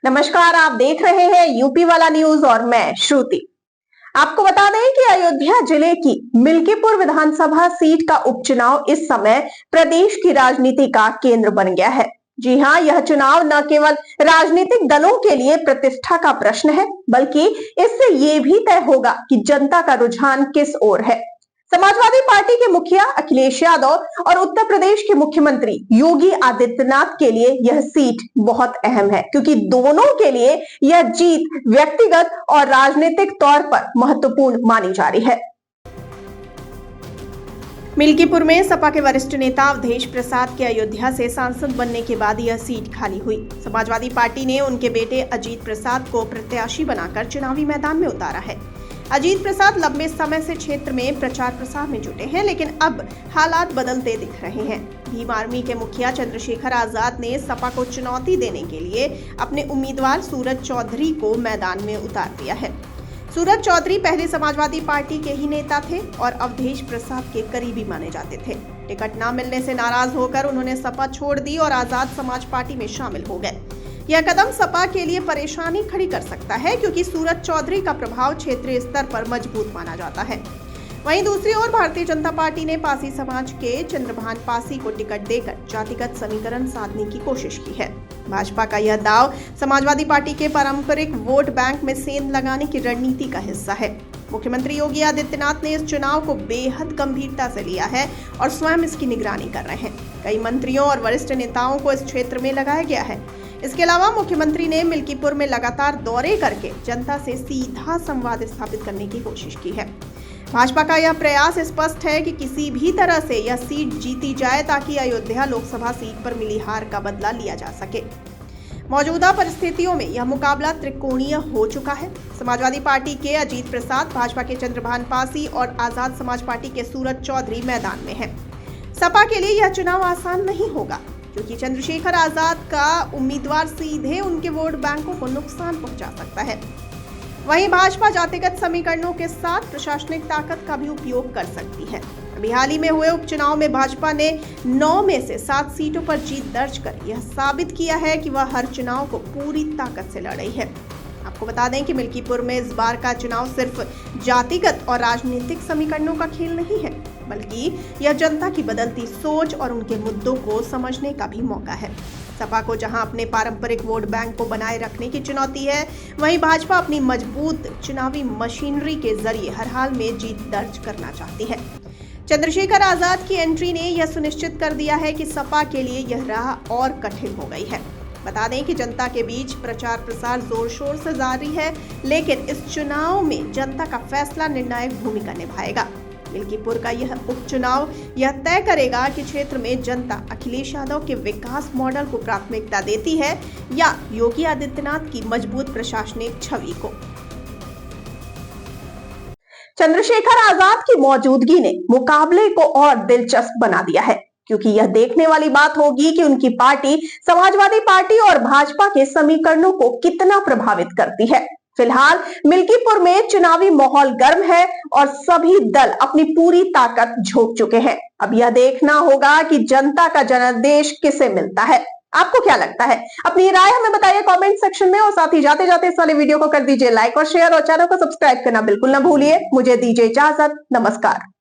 नमस्कार, आप देख रहे हैं यूपी वाला न्यूज और मैं श्रुति। आपको बता दें कि अयोध्या जिले की मिल्कीपुर विधानसभा सीट का उपचुनाव इस समय प्रदेश की राजनीति का केंद्र बन गया है। जी हां, यह चुनाव न केवल राजनीतिक दलों के लिए प्रतिष्ठा का प्रश्न है, बल्कि इससे ये भी तय होगा कि जनता का रुझान किस ओर है। समाजवादी पार्टी के मुखिया अखिलेश यादव और उत्तर प्रदेश के मुख्यमंत्री योगी आदित्यनाथ के लिए यह सीट बहुत अहम है, क्योंकि दोनों के लिए यह जीत व्यक्तिगत और राजनीतिक तौर पर महत्वपूर्ण मानी जा रही है। मिल्कीपुर में सपा के वरिष्ठ नेता अवधेश प्रसाद के अयोध्या से सांसद बनने के बाद यह सीट खाली हुई। समाजवादी पार्टी ने उनके बेटे अजीत प्रसाद को प्रत्याशी बनाकर चुनावी मैदान में उतारा है। अजीत प्रसाद लंबे समय से क्षेत्र में प्रचार प्रसार में जुटे हैं, लेकिन अब हालात बदलते दिख रहे हैं। भीम आर्मी के मुखिया चंद्रशेखर आजाद ने सपा को चुनौती देने के लिए अपने उम्मीदवार सूरज चौधरी को मैदान में उतार दिया है। सूरज चौधरी पहले समाजवादी पार्टी के ही नेता थे और अवधेश प्रसाद के करीबी माने जाते थे। टिकट न मिलने से नाराज होकर उन्होंने सपा छोड़ दी और आजाद समाज पार्टी में शामिल हो गए। यह कदम सपा के लिए परेशानी खड़ी कर सकता है, क्योंकि सूरज चौधरी का प्रभाव क्षेत्रीय स्तर पर मजबूत माना जाता है। वहीं दूसरी ओर भारतीय जनता पार्टी ने पासी समाज के चंद्रभान पासी को टिकट देकर जातिगत समीकरण साधने की कोशिश की है। भाजपा का यह दाव समाजवादी पार्टी के पारंपरिक वोट बैंक में सेंध लगाने की रणनीति का हिस्सा है। मुख्यमंत्री योगी आदित्यनाथ ने इस चुनाव को बेहद गंभीरता से लिया है और स्वयं इसकी निगरानी कर रहे हैं। कई मंत्रियों और वरिष्ठ नेताओं को इस क्षेत्र में लगाया गया है। इसके अलावा मुख्यमंत्री ने मिल्कीपुर में लगातार दौरे करके जनता से सीधा संवाद स्थापित करने की कोशिश की है। भाजपा का यह प्रयास स्पष्ट है कि किसी भी तरह से यह सीट जीती जाए, ताकि अयोध्या लोकसभा सीट पर मिली हार का बदला लिया जा सके। मौजूदा परिस्थितियों में यह मुकाबला त्रिकोणीय हो चुका है। समाजवादी पार्टी के अजीत प्रसाद, भाजपा के चंद्रभान पासी और आजाद समाज पार्टी के सूरज चौधरी मैदान में हैं। सपा के लिए यह चुनाव आसान नहीं होगा, क्योंकि चंद्रशेखर आजाद का उम्मीदवार सीधे उनके वोट बैंकों को नुकसान पहुंचा सकता है। वहीं भाजपा जातिगत समीकरणों के साथ प्रशासनिक ताकत का भी उपयोग कर सकती है। अभी हाल ही में हुए उपचुनाव में भाजपा ने 9 में से 7 सीटों पर जीत दर्ज कर यह साबित किया है कि वह हर चुनाव को पूरी ताकत से लड़ रही है। आपको बता दें कि मिल्कीपुर में इस बार का चुनाव सिर्फ जातिगत और राजनीतिक समीकरणों का खेल नहीं है, बल्कि यह जनता की बदलती सोच और उनके मुद्दों को समझने का भी मौका है। सपा को जहां अपने पारंपरिक वोट बैंक को बनाए रखने की चुनौती है, वहीं भाजपा अपनी मजबूत चुनावी मशीनरी के जरिए हर हाल में जीत दर्ज करना चाहती है। चंद्रशेखर आजाद की एंट्री ने यह सुनिश्चित कर दिया है कि सपा के लिए यह राह और कठिन हो गई है। बता दें कि जनता के बीच प्रचार प्रसार जोर शोर से जारी है, लेकिन इस चुनाव में जनता का फैसला निर्णायक भूमिका निभाएगा। मिल्कीपुर का यह उपचुनाव यह तय करेगा कि क्षेत्र में जनता अखिलेश यादव के विकास मॉडल को प्राथमिकता देती है या योगी आदित्यनाथ की मजबूत प्रशासनिक छवि को। चंद्रशेखर आजाद की मौजूदगी ने मुकाबले को और दिलचस्प बना दिया है, क्योंकि यह देखने वाली बात होगी कि उनकी पार्टी समाजवादी पार्टी और भाजपा के समीकरणों को कितना प्रभावित करती है। फिलहाल मिल्कीपुर में चुनावी माहौल गर्म है और सभी दल अपनी पूरी ताकत झोंक चुके हैं। अब यह देखना होगा कि जनता का जनादेश किसे मिलता है। आपको क्या लगता है? अपनी राय हमें बताइए कमेंट सेक्शन में, और साथ ही जाते जाते इस वाले वीडियो को कर दीजिए लाइक और शेयर, और चैनल को सब्सक्राइब करना बिल्कुल ना भूलिए। मुझे दीजिए इजाजत। नमस्कार।